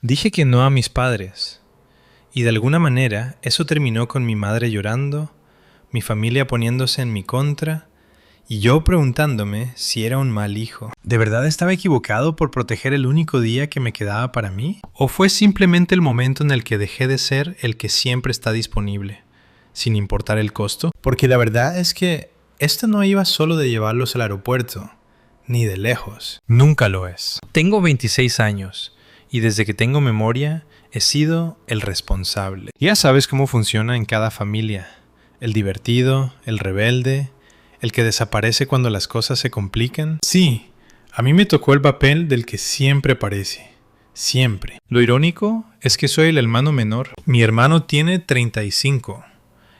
Dije que no a mis padres, y de alguna manera eso terminó con mi madre llorando, mi familia poniéndose en mi contra, y yo preguntándome si era un mal hijo. ¿De verdad estaba equivocado por proteger el único día que me quedaba para mí? ¿O fue simplemente el momento en el que dejé de ser el que siempre está disponible, sin importar el costo? Porque la verdad es que esto no iba solo de llevarlos al aeropuerto, ni de lejos. Nunca lo es. Tengo 26 años, y desde que tengo memoria, he sido el responsable. Ya sabes cómo funciona en cada familia. El divertido, el rebelde, el que desaparece cuando las cosas se complican. Sí, a mí me tocó el papel del que siempre aparece. Siempre. Lo irónico es que soy el hermano menor. Mi hermano tiene 35,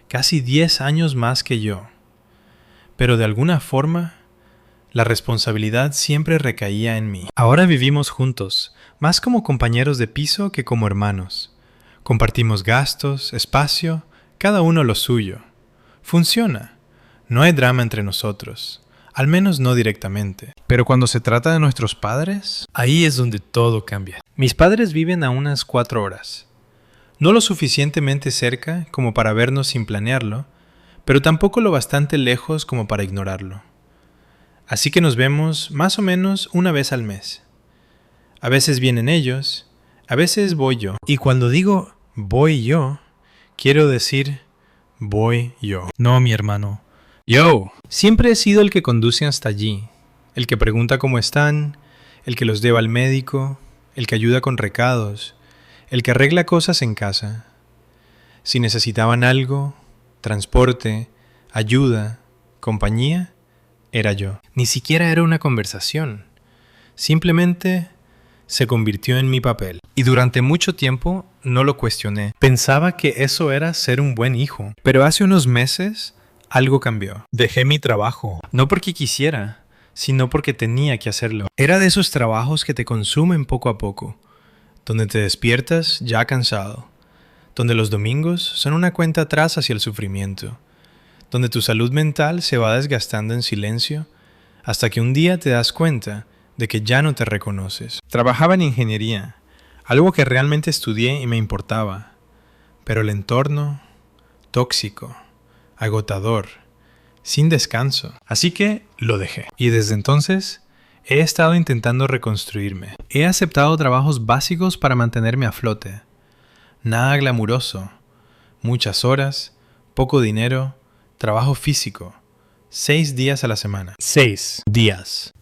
casi 10 años más que yo. Pero de alguna forma, la responsabilidad siempre recaía en mí. Ahora vivimos juntos, más como compañeros de piso que como hermanos. Compartimos gastos, espacio, cada uno lo suyo. Funciona. No hay drama entre nosotros, al menos no directamente. Pero cuando se trata de nuestros padres, ahí es donde todo cambia. Mis padres viven a unas 4 horas. No lo suficientemente cerca como para vernos sin planearlo, pero tampoco lo bastante lejos como para ignorarlo. Así que nos vemos más o menos una vez al mes. A veces vienen ellos, a veces voy yo. Y cuando digo voy yo, quiero decir voy yo. No, mi hermano. Yo. Siempre he sido el que conduce hasta allí, el que pregunta cómo están, el que los lleva al médico, el que ayuda con recados, el que arregla cosas en casa. Si necesitaban algo, transporte, ayuda, compañía, era yo. Ni siquiera era una conversación. Simplemente se convirtió en mi papel. Y durante mucho tiempo no lo cuestioné. Pensaba que eso era ser un buen hijo. Pero hace unos meses algo cambió. Dejé mi trabajo. No porque quisiera, sino porque tenía que hacerlo. Era de esos trabajos que te consumen poco a poco, donde te despiertas ya cansado, donde los domingos son una cuenta atrás hacia el sufrimiento, donde tu salud mental se va desgastando en silencio hasta que un día te das cuenta de que ya no te reconoces. Trabajaba en ingeniería, algo que realmente estudié y me importaba, pero el entorno, tóxico, agotador, sin descanso. Así que lo dejé. Y desde entonces he estado intentando reconstruirme. He aceptado trabajos básicos para mantenerme a flote. Nada glamuroso. Muchas horas, poco dinero, trabajo físico. 6 días a la semana. 6 días.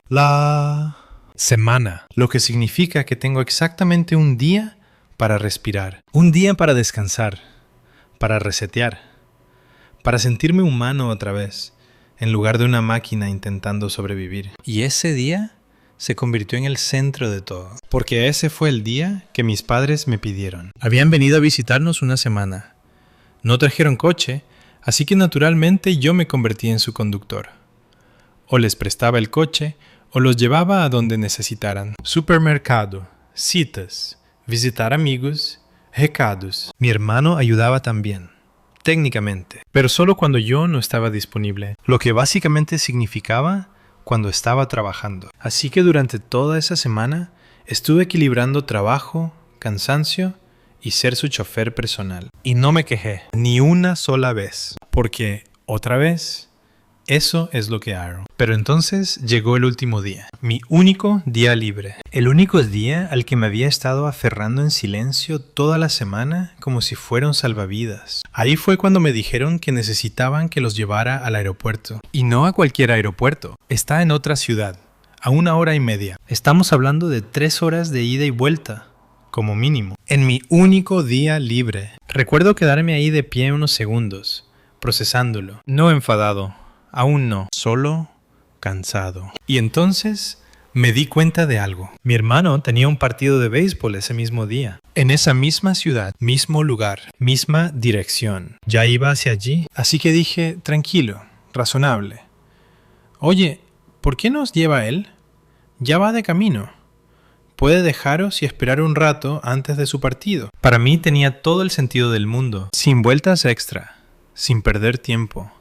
La semana. Lo que significa que tengo exactamente un día para respirar. Un día para descansar. Para resetear. Para sentirme humano otra vez, en lugar de una máquina intentando sobrevivir. Y ese día se convirtió en el centro de todo, porque ese fue el día que mis padres me pidieron. Habían venido a visitarnos una semana. No trajeron coche, así que naturalmente yo me convertí en su conductor. O les prestaba el coche, o los llevaba a donde necesitaran. Supermercado, citas, visitar amigos, recados. Mi hermano ayudaba también. Técnicamente, pero solo cuando yo no estaba disponible, lo que básicamente significaba cuando estaba trabajando. Así que durante toda esa semana estuve equilibrando trabajo, cansancio y ser su chofer personal. Y no me quejé, ni una sola vez, porque, otra vez, eso es lo que hago. Pero entonces llegó el último día, mi único día libre. El único día al que me había estado aferrando en silencio toda la semana como si fuera un salvavidas. Ahí fue cuando me dijeron que necesitaban que los llevara al aeropuerto. Y no a cualquier aeropuerto. Está en otra ciudad, a 1 hora y media. Estamos hablando de 3 horas de ida y vuelta, como mínimo. En mi único día libre. Recuerdo quedarme ahí de pie unos segundos, procesándolo. No enfadado. Aún no, solo cansado. Y entonces me di cuenta de algo. Mi hermano tenía un partido de béisbol ese mismo día. En esa misma ciudad, mismo lugar, misma dirección. Ya iba hacia allí, así que dije, tranquilo, razonable. Oye, ¿por qué nos lleva él? Ya va de camino. Puede dejaros y esperar un rato antes de su partido. Para mí tenía todo el sentido del mundo, sin vueltas extra, sin perder tiempo.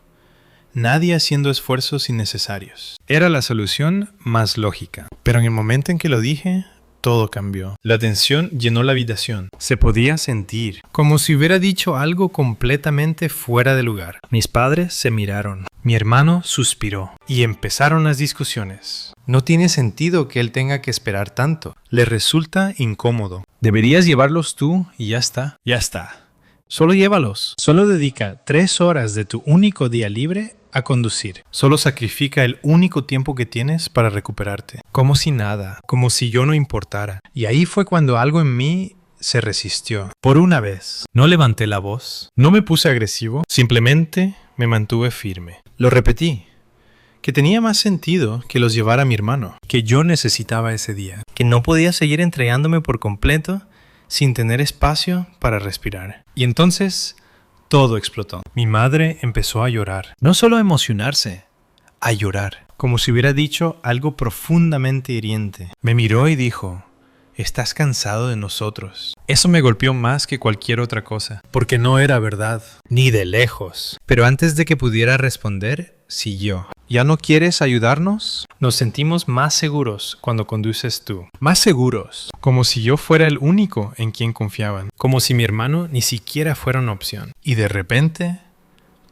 Nadie haciendo esfuerzos innecesarios. Era la solución más lógica. Pero en el momento en que lo dije, Todo cambió. La tensión llenó la habitación. Se podía sentir, como si hubiera dicho algo completamente fuera de lugar. Mis padres se miraron. Mi hermano suspiró. Y empezaron las discusiones. No tiene sentido que él tenga que esperar tanto. Le resulta incómodo. Deberías llevarlos tú y ya está. Ya está. Solo llévalos. Solo dedica 3 horas de tu único día libre a conducir. Solo sacrifica el único tiempo que tienes para recuperarte. Como si nada, como si yo no importara. Y ahí fue cuando algo en mí se resistió. Por una vez. No levanté la voz. No me puse agresivo. Simplemente me mantuve firme. Lo repetí. Que tenía más sentido que los llevara mi hermano. Que yo necesitaba ese día. Que no podía seguir entregándome por completo sin tener espacio para respirar. Y entonces todo explotó. Mi madre empezó a llorar. No solo a emocionarse, a llorar. Como si hubiera dicho algo profundamente hiriente. Me miró y dijo, «Estás cansado de nosotros». Eso me golpeó más que cualquier otra cosa. Porque no era verdad. Ni de lejos. Pero antes de que pudiera responder, siguió. ¿Ya no quieres ayudarnos? Nos sentimos más seguros cuando conduces tú. Más seguros. Como si yo fuera el único en quien confiaban. Como si mi hermano ni siquiera fuera una opción. Y de repente,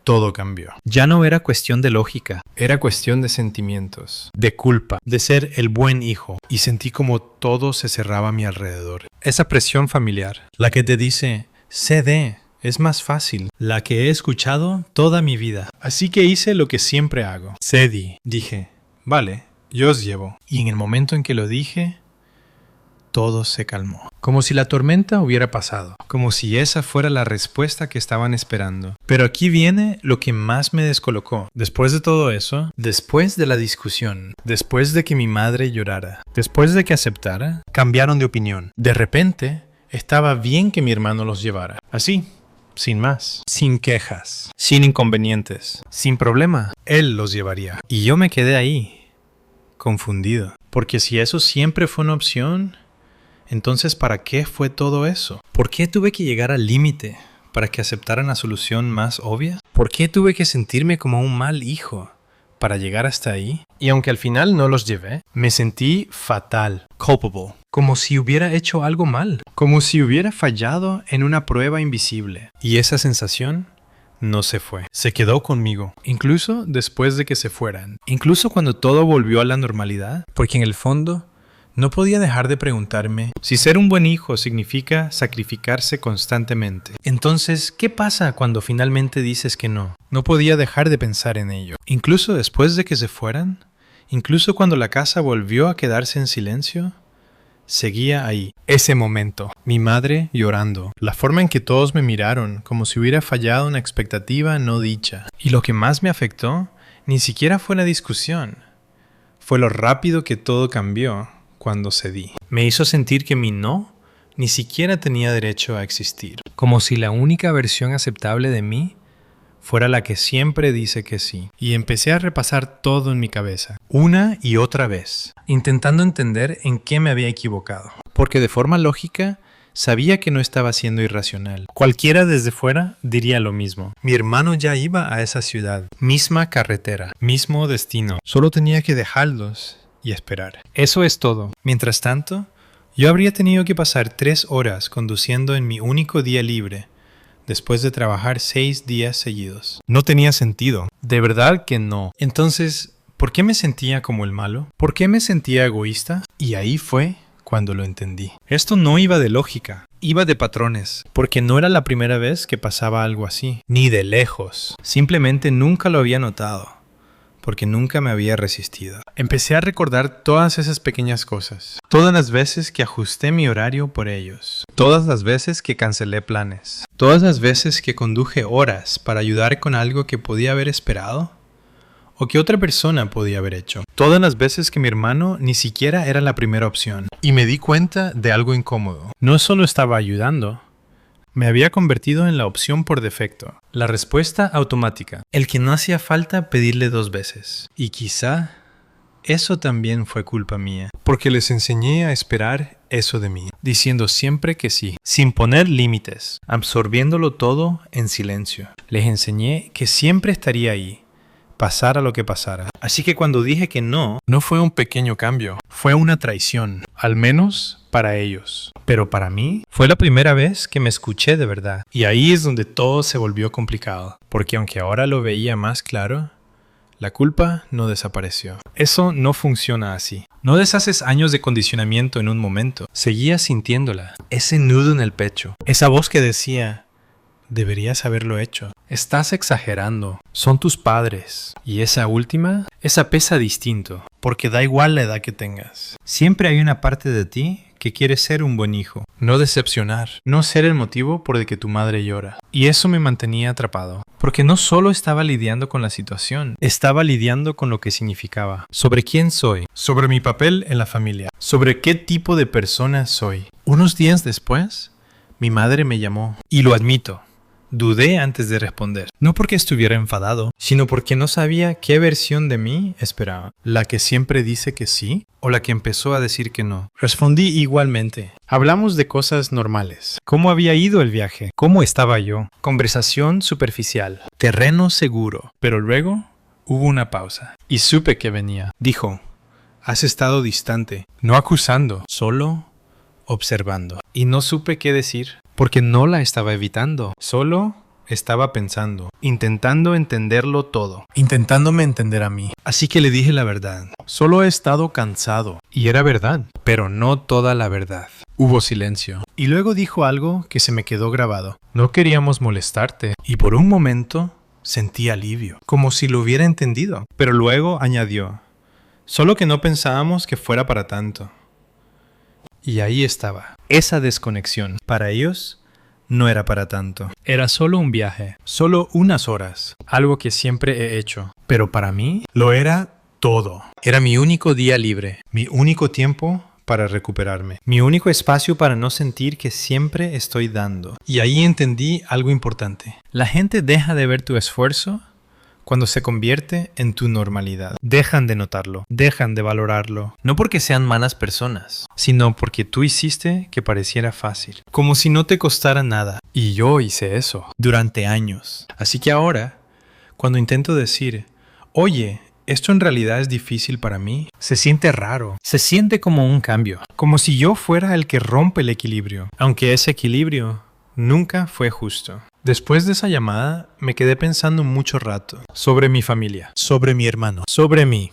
todo cambió. Ya no era cuestión de lógica. Era cuestión de sentimientos. De culpa. De ser el buen hijo. Y sentí como todo se cerraba a mi alrededor. Esa presión familiar. La que te dice, cede. Es más fácil, la que he escuchado toda mi vida. Así que hice lo que siempre hago. Cedí. Dije, vale, yo os llevo. Y en el momento en que lo dije, todo se calmó. Como si la tormenta hubiera pasado. Como si esa fuera la respuesta que estaban esperando. Pero aquí viene lo que más me descolocó. Después de todo eso, después de la discusión, después de que mi madre llorara, después de que aceptara, cambiaron de opinión. De repente, estaba bien que mi hermano los llevara. Así. Sin más, sin quejas, sin inconvenientes, sin problema, él los llevaría. Y yo me quedé ahí, confundido. Porque si eso siempre fue una opción, entonces ¿para qué fue todo eso? ¿Por qué tuve que llegar al límite para que aceptaran la solución más obvia? ¿Por qué tuve que sentirme como un mal hijo para llegar hasta ahí? Y aunque al final no los llevé, me sentí fatal, culpable. Como si hubiera hecho algo mal. Como si hubiera fallado en una prueba invisible. Y esa sensación no se fue. Se quedó conmigo. Incluso después de que se fueran. Incluso cuando todo volvió a la normalidad. Porque en el fondo no podía dejar de preguntarme si ser un buen hijo significa sacrificarse constantemente. Entonces, ¿qué pasa cuando finalmente dices que no? No podía dejar de pensar en ello. Incluso después de que se fueran. Incluso cuando la casa volvió a quedarse en silencio. Seguía ahí, ese momento, mi madre llorando, la forma en que todos me miraron, como si hubiera fallado una expectativa no dicha. Y lo que más me afectó, ni siquiera fue la discusión, fue lo rápido que todo cambió cuando cedí. Me hizo sentir que mi no ni siquiera tenía derecho a existir, como si la única versión aceptable de mí fuera la que siempre dice que sí. Y empecé a repasar todo en mi cabeza, una y otra vez, intentando entender en qué me había equivocado. Porque de forma lógica, sabía que no estaba siendo irracional. Cualquiera desde fuera diría lo mismo. Mi hermano ya iba a esa ciudad, misma carretera, mismo destino. Solo tenía que dejarlos y esperar. Eso es todo. Mientras tanto, yo habría tenido que pasar 3 horas conduciendo en mi único día libre, después de trabajar 6 días seguidos. No tenía sentido. De verdad que no. Entonces, ¿por qué me sentía como el malo? ¿Por qué me sentía egoísta? Y ahí fue cuando lo entendí. Esto no iba de lógica. Iba de patrones. Porque no era la primera vez que pasaba algo así. Ni de lejos. Simplemente nunca lo había notado. Porque nunca me había resistido. Empecé a recordar todas esas pequeñas cosas. Todas las veces que ajusté mi horario por ellos. Todas las veces que cancelé planes. Todas las veces que conduje horas para ayudar con algo que podía haber esperado o que otra persona podía haber hecho. Todas las veces que mi hermano ni siquiera era la primera opción. Y me di cuenta de algo incómodo. No solo estaba ayudando, me había convertido en la opción por defecto. La respuesta automática. El que no hacía falta pedirle 2 veces. Y quizá eso también fue culpa mía. Porque les enseñé a esperar eso de mí. Diciendo siempre que sí. Sin poner límites. Absorbiéndolo todo en silencio. Les enseñé que siempre estaría ahí. pasara lo que pasara. Así que cuando dije que no fue un pequeño cambio, fue una traición, al menos para ellos. Pero para mí, fue la primera vez que me escuché de verdad. Y ahí es donde todo se volvió complicado, porque aunque ahora lo veía más claro, la culpa no desapareció. Eso no funciona así. No deshaces años de condicionamiento en un momento. Seguías sintiéndola. Ese nudo en el pecho. Esa voz que decía, deberías haberlo hecho. Estás exagerando. Son tus padres. Y esa última, esa pesa distinto. Porque da igual la edad que tengas. Siempre hay una parte de ti que quiere ser un buen hijo. No decepcionar. No ser el motivo por el que tu madre llora. Y eso me mantenía atrapado. Porque no solo estaba lidiando con la situación, estaba lidiando con lo que significaba. Sobre quién soy. Sobre mi papel en la familia. Sobre qué tipo de persona soy. Unos días después, mi madre me llamó. Y lo admito. Dudé antes de responder. No porque estuviera enfadado, sino porque no sabía qué versión de mí esperaba. ¿La que siempre dice que sí? ¿O la que empezó a decir que no? Respondí igualmente. Hablamos de cosas normales. ¿Cómo había ido el viaje? ¿Cómo estaba yo? Conversación superficial. Terreno seguro. Pero luego hubo una pausa. Y supe que venía. Dijo, has estado distante. No acusando, solo observando. Y no supe qué decir. Porque no la estaba evitando, solo estaba pensando, intentando entenderlo todo, intentándome entender a mí. Así que le dije la verdad. Solo he estado cansado. Y era verdad, pero no toda la verdad. Hubo silencio. Y luego dijo algo que se me quedó grabado. No queríamos molestarte. Y por un momento sentí alivio, como si lo hubiera entendido. Pero luego añadió, solo que no pensábamos que fuera para tanto. Y ahí estaba, esa desconexión. Para ellos, no era para tanto. Era solo un viaje, solo unas horas, algo que siempre he hecho. Pero para mí, lo era todo. Era mi único día libre, mi único tiempo para recuperarme, mi único espacio para no sentir que siempre estoy dando. Y ahí entendí algo importante. La gente deja de ver tu esfuerzo cuando se convierte en tu normalidad. Dejan de notarlo, dejan de valorarlo. No porque sean malas personas, sino porque tú hiciste que pareciera fácil. Como si no te costara nada. Y yo hice eso durante años. Así que ahora, cuando intento decir, oye, esto en realidad es difícil para mí, se siente raro. Se siente como un cambio. Como si yo fuera el que rompe el equilibrio. Aunque ese equilibrio nunca fue justo. Después de esa llamada, me quedé pensando mucho rato sobre mi familia, sobre mi hermano, sobre mí.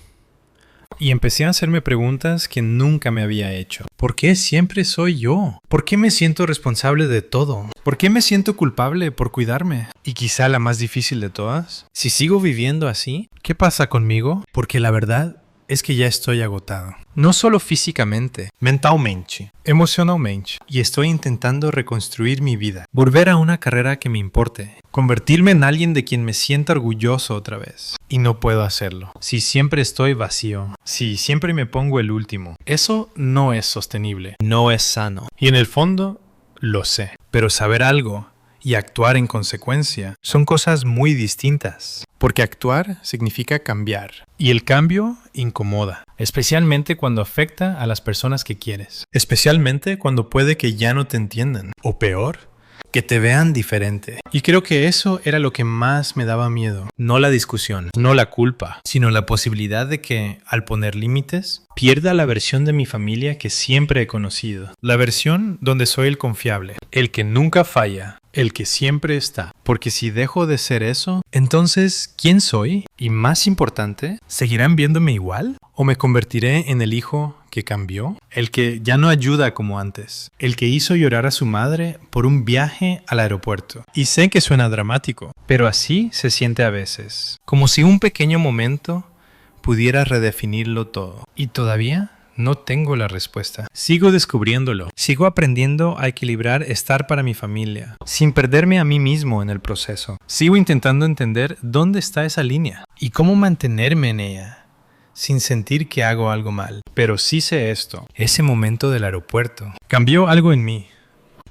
Y empecé a hacerme preguntas que nunca me había hecho. ¿Por qué siempre soy yo? ¿Por qué me siento responsable de todo? ¿Por qué me siento culpable por cuidarme? Y quizá la más difícil de todas, si sigo viviendo así, ¿qué pasa conmigo? Porque la verdad es que ya estoy agotado. No solo físicamente, mentalmente, emocionalmente. Y estoy intentando reconstruir mi vida. Volver a una carrera que me importe. Convertirme en alguien de quien me sienta orgulloso otra vez. Y no puedo hacerlo. Si siempre estoy vacío. Si siempre me pongo el último. Eso no es sostenible. No es sano. Y en el fondo, lo sé. Pero saber algo y actuar en consecuencia son cosas muy distintas. Porque actuar significa cambiar. Y el cambio incomoda. Especialmente cuando afecta a las personas que quieres. Especialmente cuando puede que ya no te entiendan. O peor, que te vean diferente. Y creo que eso era lo que más me daba miedo. No la discusión, no la culpa, sino la posibilidad de que, al poner límites, pierda la versión de mi familia que siempre he conocido. La versión donde soy el confiable, el que nunca falla, el que siempre está. Porque si dejo de ser eso, entonces, ¿quién soy? Y más importante, ¿seguirán viéndome igual? ¿O me convertiré en el hijo que cambió? El que ya no ayuda como antes. El que hizo llorar a su madre por un viaje al aeropuerto. Y sé que suena dramático, pero así se siente a veces. Como si un pequeño momento pudiera redefinirlo todo. Y todavía no tengo la respuesta. Sigo descubriéndolo. Sigo aprendiendo a equilibrar estar para mi familia, sin perderme a mí mismo en el proceso. Sigo intentando entender dónde está esa línea y cómo mantenerme en ella, sin sentir que hago algo mal. Pero sí sé esto. Ese momento del aeropuerto cambió algo en mí.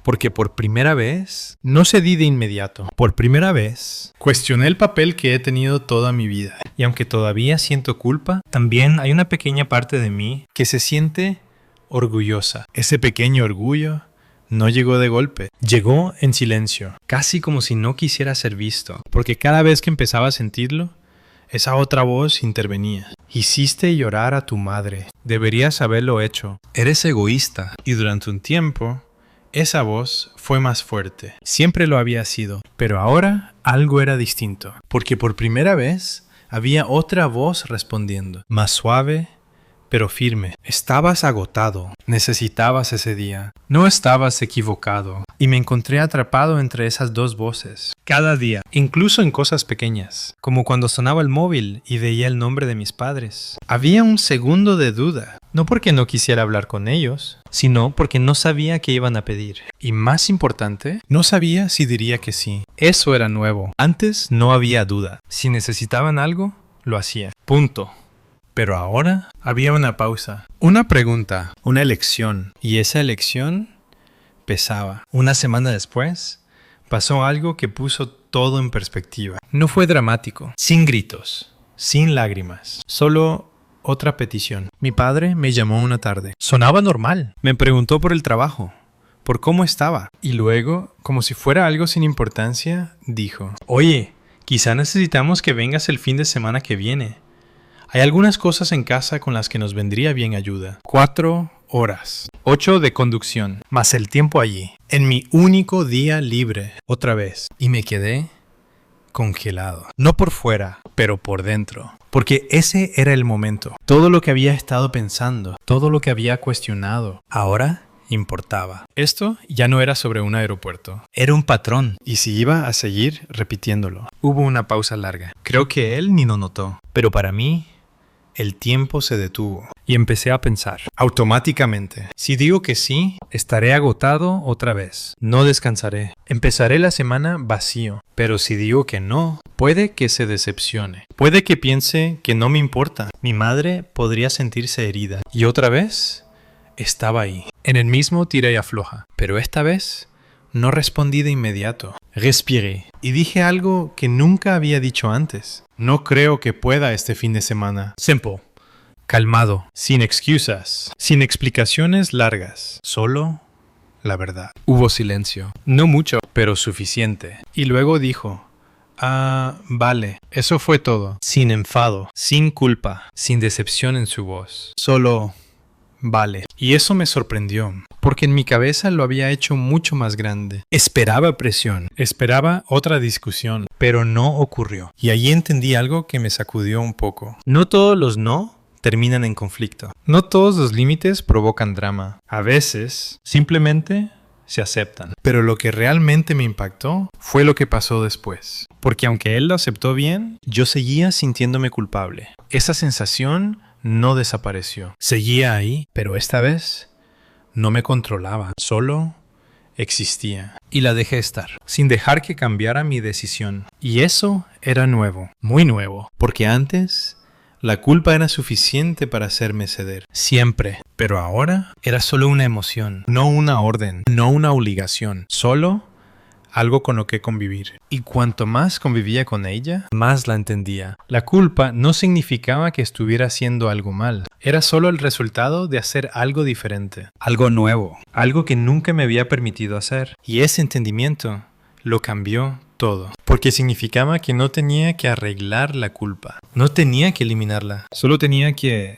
Porque por primera vez, no cedí de inmediato. Por primera vez, cuestioné el papel que he tenido toda mi vida. Y aunque todavía siento culpa, también hay una pequeña parte de mí que se siente orgullosa. Ese pequeño orgullo no llegó de golpe. Llegó en silencio. Casi como si no quisiera ser visto. Porque cada vez que empezaba a sentirlo, Esa otra voz intervenía. Hiciste llorar a tu madre. Deberías haberlo hecho. Eres egoísta. Y durante un tiempo, esa voz fue más fuerte. Siempre lo había sido. Pero ahora algo era distinto. Porque por primera vez había otra voz respondiendo. Más suave, pero firme. Estabas agotado. Necesitabas ese día. No estabas equivocado. Y me encontré atrapado entre esas dos voces. Cada día. Incluso en cosas pequeñas. Como cuando sonaba el móvil y veía el nombre de mis padres. Había un segundo de duda. No porque no quisiera hablar con ellos, sino porque no sabía qué iban a pedir. Y más importante, no sabía si diría que sí. Eso era nuevo. Antes no había duda. Si necesitaban algo, lo hacía. Punto. Pero ahora había una pausa, una pregunta, una elección. Y esa elección pesaba. Una semana después, pasó algo que puso todo en perspectiva. No fue dramático, sin gritos, sin lágrimas, solo otra petición. Mi padre me llamó una tarde. Sonaba normal. Me preguntó por el trabajo, por cómo estaba. Y luego, como si fuera algo sin importancia, dijo: Oye, quizá necesitamos que vengas el fin de semana que viene. Hay algunas cosas en casa con las que nos vendría bien ayuda. 4 horas. 8 de conducción. Más el tiempo allí. En mi único día libre. Otra vez. Y me quedé congelado. No por fuera, pero por dentro. Porque ese era el momento. Todo lo que había estado pensando, todo lo que había cuestionado, ahora importaba. Esto ya no era sobre un aeropuerto. Era un patrón. Y si iba a seguir repitiéndolo. Hubo una pausa larga. Creo que él ni lo notó. Pero para mí, el tiempo se detuvo. Y empecé a pensar. Automáticamente. Si digo que sí, estaré agotado otra vez. No descansaré. Empezaré la semana vacío. Pero si digo que no, puede que se decepcione. Puede que piense que no me importa. Mi madre podría sentirse herida. Y otra vez, estaba ahí. En el mismo tira y afloja. Pero esta vez, no respondí de inmediato. Respiré. Y dije algo que nunca había dicho antes. No creo que pueda este fin de semana. Simple. Calmado. Sin excusas. Sin explicaciones largas. Solo la verdad. Hubo silencio. No mucho, pero suficiente. Y luego dijo: vale. Eso fue todo. Sin enfado. Sin culpa. Sin decepción en su voz. Solo: vale. Y eso me sorprendió, porque en mi cabeza lo había hecho mucho más grande. Esperaba presión, esperaba otra discusión, pero no ocurrió. Y allí entendí algo que me sacudió un poco. No todos los no terminan en conflicto. No todos los límites provocan drama. A veces, simplemente se aceptan. Pero lo que realmente me impactó fue lo que pasó después. Porque aunque él lo aceptó bien, yo seguía sintiéndome culpable. Esa sensación no desapareció. Seguía ahí, pero esta vez no me controlaba, solo existía. Y la dejé estar, sin dejar que cambiara mi decisión. Y eso era nuevo, muy nuevo, porque antes la culpa era suficiente para hacerme ceder. Siempre. Pero ahora era solo una emoción, no una orden, no una obligación, solo algo con lo que convivir. Y cuanto más convivía con ella, más la entendía. La culpa no significaba que estuviera haciendo algo mal. Era solo el resultado de hacer algo diferente. Algo nuevo. Algo que nunca me había permitido hacer. Y ese entendimiento lo cambió todo. Porque significaba que no tenía que arreglar la culpa. No tenía que eliminarla. Solo tenía que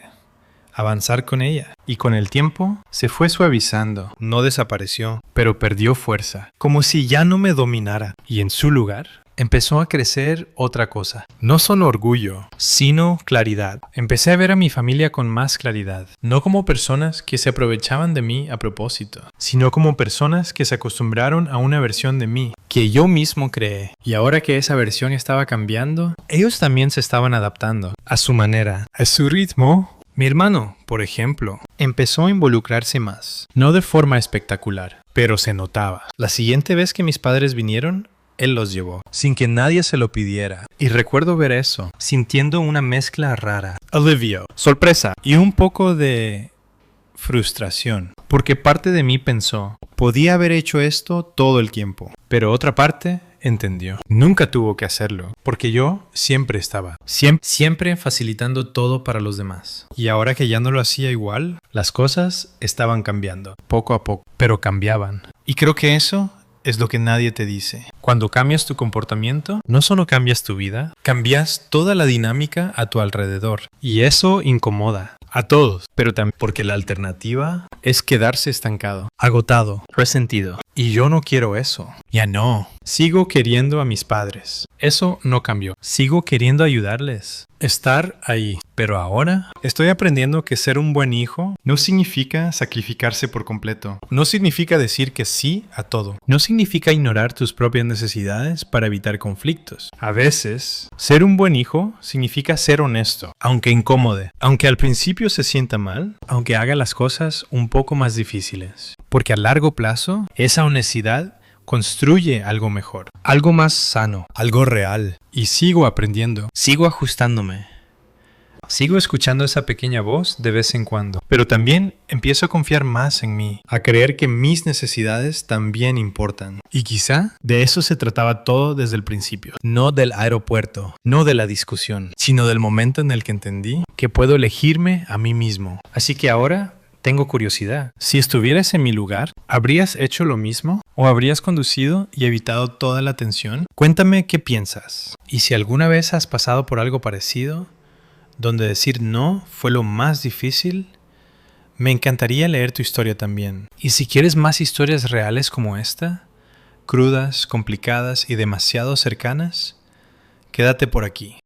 avanzar con ella. Y con el tiempo se fue suavizando. No desapareció, pero perdió fuerza. Como si ya no me dominara. Y en su lugar empezó a crecer otra cosa. No solo orgullo, sino claridad. Empecé a ver a mi familia con más claridad. No como personas que se aprovechaban de mí a propósito, sino como personas que se acostumbraron a una versión de mí que yo mismo creé. Y ahora que esa versión estaba cambiando, ellos también se estaban adaptando a su manera, a su ritmo. Mi hermano, por ejemplo, empezó a involucrarse más. No de forma espectacular, pero se notaba. La siguiente vez que mis padres vinieron, él los llevó, sin que nadie se lo pidiera. Y recuerdo ver eso, sintiendo una mezcla rara. Alivio, sorpresa y un poco de frustración. Porque parte de mí pensó, podía haber hecho esto todo el tiempo. Pero otra parte entendió. Nunca tuvo que hacerlo, porque yo siempre estaba. Siempre facilitando todo para los demás. Y ahora que ya no lo hacía igual, las cosas estaban cambiando. Poco a poco, pero cambiaban. Y creo que eso es lo que nadie te dice. Cuando cambias tu comportamiento, no solo cambias tu vida, cambias toda la dinámica a tu alrededor. Y eso incomoda a todos, pero también porque la alternativa es quedarse estancado, agotado, resentido. Y yo no quiero eso. Ya no. Sigo queriendo a mis padres. Eso no cambió. Sigo queriendo ayudarles. Estar ahí. Pero ahora estoy aprendiendo que ser un buen hijo no significa sacrificarse por completo. No significa decir que sí a todo. No significa ignorar tus propias necesidades para evitar conflictos. A veces, ser un buen hijo significa ser honesto, aunque incómodo, aunque al principio se sienta mal, aunque haga las cosas un poco más difíciles. Porque a largo plazo, esa honestidad construye algo mejor, algo más sano, algo real. Y sigo aprendiendo, sigo ajustándome. Sigo escuchando esa pequeña voz de vez en cuando, pero también empiezo a confiar más en mí, a creer que mis necesidades también importan. Y quizá de eso se trataba todo desde el principio. No del aeropuerto, no de la discusión, sino del momento en el que entendí que puedo elegirme a mí mismo. Así que ahora tengo curiosidad. Si estuvieras en mi lugar, ¿habrías hecho lo mismo? ¿O habrías conducido y evitado toda la tensión? Cuéntame qué piensas. Y si alguna vez has pasado por algo parecido, donde decir no fue lo más difícil, me encantaría leer tu historia también. Y si quieres más historias reales como esta, crudas, complicadas y demasiado cercanas, quédate por aquí.